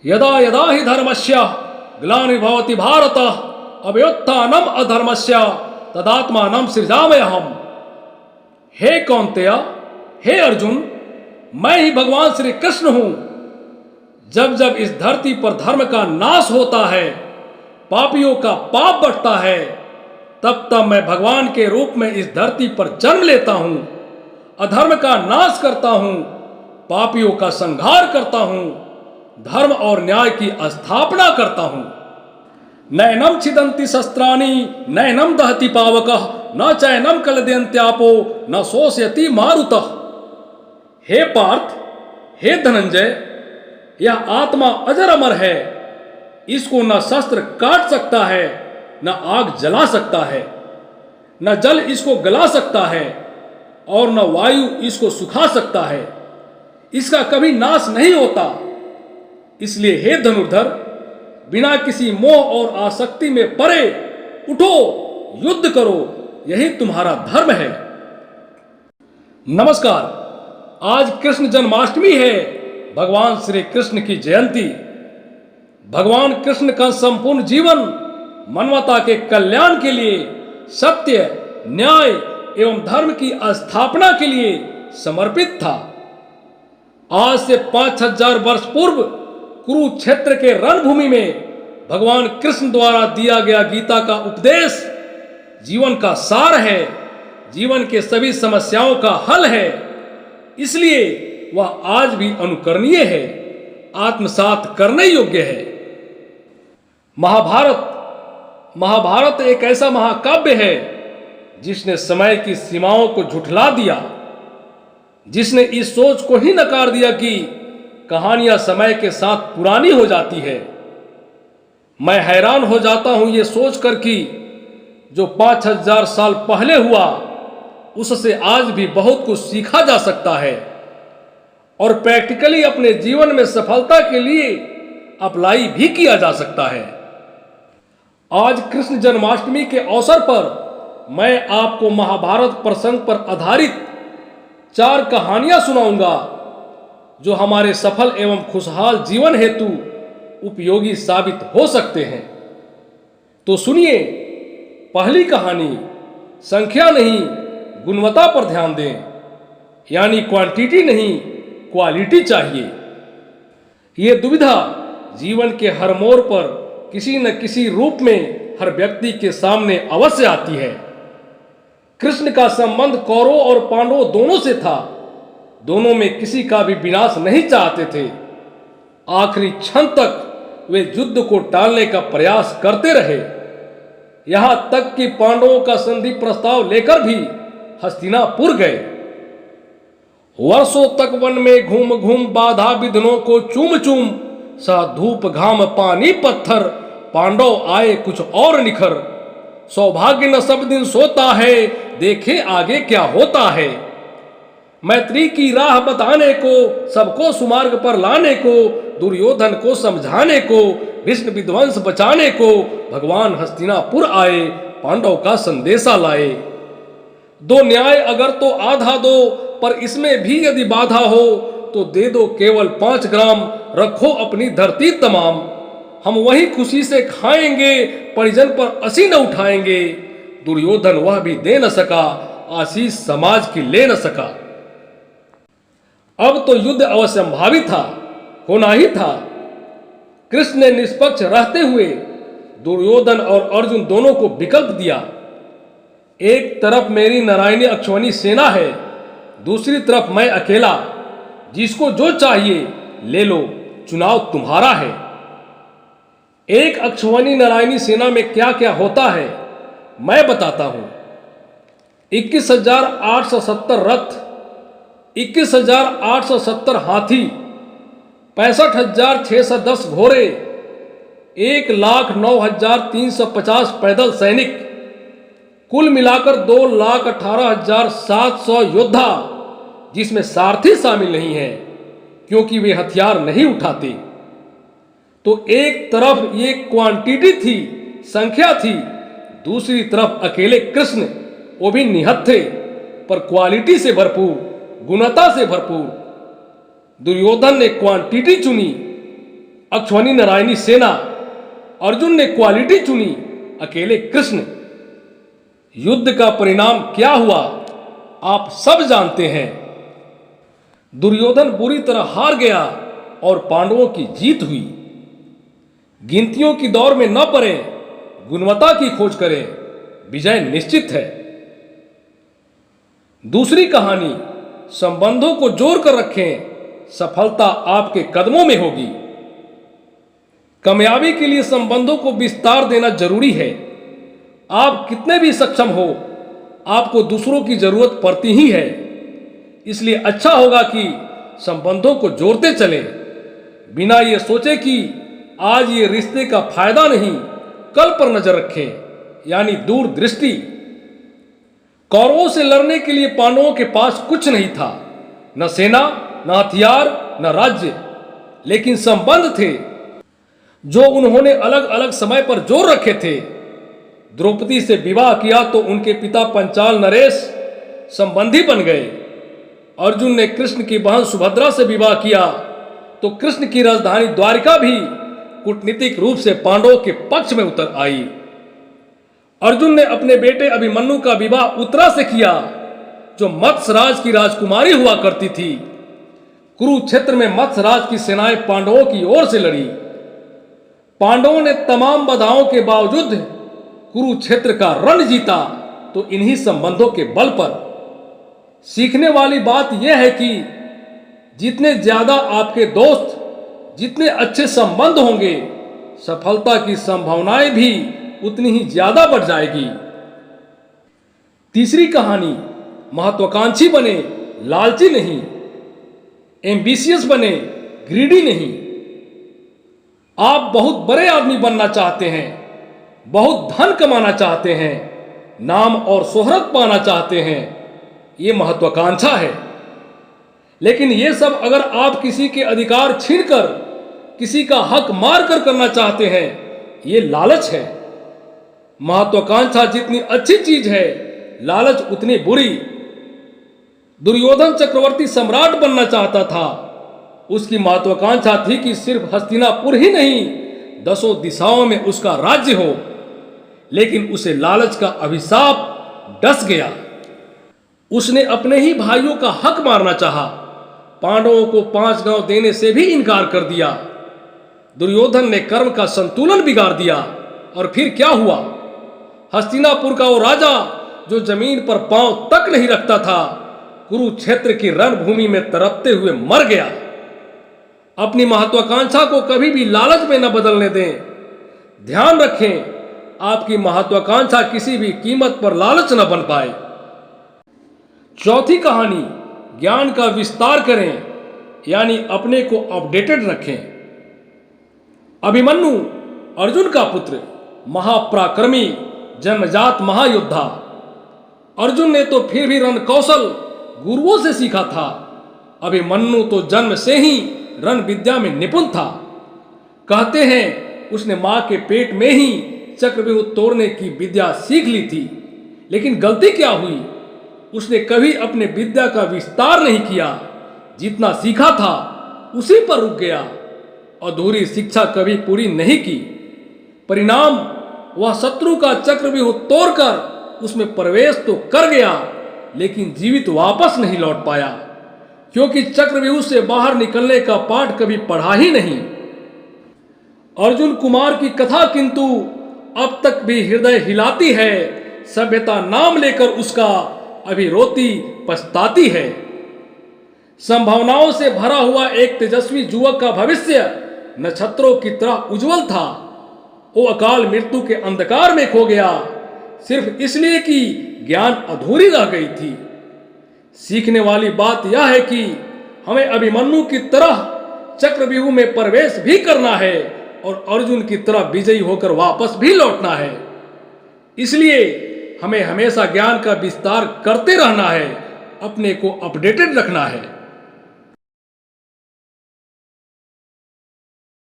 यदा यदा हि धर्मस्य ग्लानिर्भवति भारत अभ्युत्थानम् अधर्मस्य तदात्मानं सृजाम्यहम्। हे कौन्तेय, हे अर्जुन, मैं ही भगवान श्री कृष्ण हूं। जब जब इस धरती पर धर्म का नाश होता है, पापियों का पाप बढ़ता है, तब तब मैं भगवान के रूप में इस धरती पर जन्म लेता हूं, अधर्म का नाश करता हूं, पापियों का संहार करता हूं, धर्म और न्याय की स्थापना करता हूं। नैनम छिदन्ति शस्त्राणि नैनम दहति पावकः न चैनम कलदयन्त्यापो न शोषयति मारुतः। हे पार्थ, हे धनंजय, यह आत्मा अजर अमर है। इसको न शस्त्र काट सकता है, न आग जला सकता है, न जल इसको गला सकता है और न वायु इसको सुखा सकता है। इसका कभी नाश नहीं होता। इसलिए हे धनुर्धर, बिना किसी मोह और आसक्ति में परे उठो, युद्ध करो, यही तुम्हारा धर्म है। नमस्कार। आज कृष्ण जन्माष्टमी है, भगवान श्री कृष्ण की जयंती। भगवान कृष्ण का संपूर्ण जीवन मानवता के कल्याण के लिए, सत्य, न्याय एवं धर्म की स्थापना के लिए समर्पित था। आज से 5000 वर्ष पूर्व कुरुक्षेत्र के रणभूमि में भगवान कृष्ण द्वारा दिया गया गीता का उपदेश जीवन का सार है, जीवन के सभी समस्याओं का हल है। इसलिए वह आज भी अनुकरणीय है, आत्मसात करने योग्य है। महाभारत एक ऐसा महाकाव्य है जिसने समय की सीमाओं को झुठला दिया, जिसने इस सोच को ही नकार दिया कि कहानियां समय के साथ पुरानी हो जाती है। मैं हैरान हो जाता हूं ये सोचकर कि जो 5000 साल पहले हुआ उससे आज भी बहुत कुछ सीखा जा सकता है और प्रैक्टिकली अपने जीवन में सफलता के लिए अप्लाई भी किया जा सकता है। आज कृष्ण जन्माष्टमी के अवसर पर मैं आपको महाभारत प्रसंग पर आधारित 4 कहानियां सुनाऊंगा जो हमारे सफल एवं खुशहाल जीवन हेतु उपयोगी साबित हो सकते हैं। तो सुनिए। पहली कहानी, संख्या नहीं गुणवत्ता पर ध्यान दें, यानी क्वांटिटी नहीं क्वालिटी चाहिए। ये दुविधा जीवन के हर मोड़ पर किसी न किसी रूप में हर व्यक्ति के सामने अवश्य आती है। कृष्ण का संबंध कौरवों और पांडवों दोनों से था। दोनों में किसी का भी विनाश नहीं चाहते थे। आखिरी क्षण तक वे युद्ध को टालने का प्रयास करते रहे, यहां तक कि पांडवों का संधि प्रस्ताव लेकर भी हस्तिनापुर गए। वर्षों तक वन में घूम घूम बाधा विघ्नों को चूम चूम, सा धूप घाम पानी पत्थर, पांडव आए कुछ और निखर। सौभाग्य न सब दिन सोता है, देखे आगे क्या होता है। मैत्री की राह बताने को, सबको सुमार्ग पर लाने को, दुर्योधन को समझाने को, विष्णु विध्वंस बचाने को भगवान हस्तिनापुर आए, पांडव का संदेशा लाए। दो न्याय अगर तो आधा दो, पर इसमें भी यदि बाधा हो तो दे दो केवल 5 ग्राम, रखो अपनी धरती तमाम। हम वही खुशी से खाएंगे, परिजन पर असी न उठाएंगे। दुर्योधन वह भी दे न सका, आशीष समाज की ले न सका। अब तो युद्ध अवश्यंभावी था, होना ही था। कृष्ण ने निष्पक्ष रहते हुए दुर्योधन और अर्जुन दोनों को विकल्प दिया। एक तरफ मेरी नारायणी अक्षौहिणी सेना है, दूसरी तरफ मैं अकेला। जिसको जो चाहिए ले लो, चुनाव तुम्हारा है। एक अक्षौहिणी नारायणी सेना में क्या क्या होता है मैं बताता हूं। 21,870 रथ, 21,870 हाथी, 65,610 घोड़े, 1,09,350 पैदल सैनिक, कुल मिलाकर 2,18,700 योद्धा, जिसमें सारथी शामिल नहीं है क्योंकि वे हथियार नहीं उठाते। तो एक तरफ ये क्वांटिटी थी, संख्या थी, दूसरी तरफ अकेले कृष्ण, वो भी निहत्थे पर क्वालिटी से भरपूर, गुणवत्ता से भरपूर। दुर्योधन ने क्वांटिटी चुनी, अक्षौणी नारायणी सेना, अर्जुन ने क्वालिटी चुनी, अकेले कृष्ण। युद्ध का परिणाम क्या हुआ आप सब जानते हैं। दुर्योधन बुरी तरह हार गया और पांडवों की जीत हुई। गिनतियों की दौड़ में न पड़े, गुणवत्ता की खोज करें, विजय निश्चित है। दूसरी कहानी, संबंधों को जोड़ कर रखें, सफलता आपके कदमों में होगी। कामयाबी के लिए संबंधों को विस्तार देना जरूरी है। आप कितने भी सक्षम हो, आपको दूसरों की जरूरत पड़ती ही है। इसलिए अच्छा होगा कि संबंधों को जोड़ते चलें, बिना ये सोचे कि आज ये रिश्ते का फायदा नहीं, कल पर नजर रखें, यानी दूरदृष्टि। कौरवों से लड़ने के लिए पांडवों के पास कुछ नहीं था, न सेना, न हथियार, न राज्य, लेकिन संबंध थे जो उन्होंने अलग अलग समय पर जोड़ रखे थे। द्रौपदी से विवाह किया तो उनके पिता पंचाल नरेश संबंधी बन गए। अर्जुन ने कृष्ण की बहन सुभद्रा से विवाह किया तो कृष्ण की राजधानी द्वारिका भी कूटनीतिक रूप से पांडवों के पक्ष में उतर आई। अर्जुन ने अपने बेटे अभिमन्यु का विवाह उत्तरा से किया जो मत्स्यराज की राजकुमारी हुआ करती थी। कुरुक्षेत्र में मत्स्यराज की सेनाएं पांडवों की ओर से लड़ी। पांडवों ने तमाम बाधाओं के बावजूद कुरुक्षेत्र का रण जीता तो इन्हीं संबंधों के बल पर। सीखने वाली बात यह है कि जितने ज्यादा आपके दोस्त, जितने अच्छे संबंध होंगे, सफलता की संभावनाएं भी उतनी ही ज्यादा बढ़ जाएगी। तीसरी कहानी, महत्वाकांक्षी बने, लालची नहीं, एम्बिशियस बने, ग्रीडी नहीं। आप बहुत बड़े आदमी बनना चाहते हैं, बहुत धन कमाना चाहते हैं, नाम और शोहरत पाना चाहते हैं, ये महत्वाकांक्षा है। लेकिन ये सब अगर आप किसी के अधिकार छीनकर, किसी का हक मार कर करना चाहते हैं, ये लालच है। महत्वाकांक्षा जितनी अच्छी चीज है, लालच उतनी बुरी। दुर्योधन चक्रवर्ती सम्राट बनना चाहता था। उसकी महत्वाकांक्षा थी कि सिर्फ हस्तिनापुर ही नहीं, 10 दिशाओं में उसका राज्य हो। लेकिन उसे लालच का अभिशाप डस गया। उसने अपने ही भाइयों का हक मारना चाहा, पांडवों को 5 गांव देने से भी इनकार कर दिया। दुर्योधन ने कर्म का संतुलन बिगाड़ दिया और फिर क्या हुआ? हस्तिनापुर का वो राजा जो जमीन पर पांव तक नहीं रखता था, कुरुक्षेत्र की रणभूमि में तड़पते हुए मर गया। अपनी महत्वाकांक्षा को कभी भी लालच में न बदलने दें। ध्यान रखें, आपकी महत्वाकांक्षा किसी भी कीमत पर लालच न बन पाए। चौथी कहानी, ज्ञान का विस्तार करें, यानी अपने को अपडेटेड रखें। अभिमन्यु अर्जुन का पुत्र, महापराक्रमी, जन्मजात महायोद्धा। अर्जुन ने तो फिर भी रण कौशल गुरुओं से सीखा था। अभिमन्यु तो जन्म से ही रण विद्या में निपुण था। कहते हैं उसने मां के पेट में ही चक्रव्यूह तोड़ने की विद्या सीख ली थी। लेकिन गलती क्या हुई? उसने कभी अपने विद्या का विस्तार नहीं किया। जितना सीखा था उसी पर रुक गया। अधूरी शिक्षा कभी पूरी नहीं की। परिणाम, वह शत्रु का चक्रव्यूह तोड़कर उसमें प्रवेश तो कर गया, लेकिन जीवित वापस नहीं लौट पाया, क्योंकि चक्रव्यूह से बाहर निकलने का पाठ कभी पढ़ा ही नहीं। अर्जुन कुमार की कथा किंतु अब तक भी हृदय हिलाती है। सभ्यता नाम लेकर उसका अभी रोती पछताती है। संभावनाओं से भरा हुआ एक तेजस्वी युवक का भविष्य नक्षत्रों की तरह उज्जवल था। वो अकाल मृत्यु के अंधकार में खो गया, सिर्फ इसलिए कि ज्ञान अधूरी रह गई थी। सीखने वाली बात यह है कि हमें अभिमन्यु की तरह चक्रव्यूह में प्रवेश भी करना है और अर्जुन की तरह विजयी होकर वापस भी लौटना है। इसलिए हमें हमेशा ज्ञान का विस्तार करते रहना है, अपने को अपडेटेड रखना है।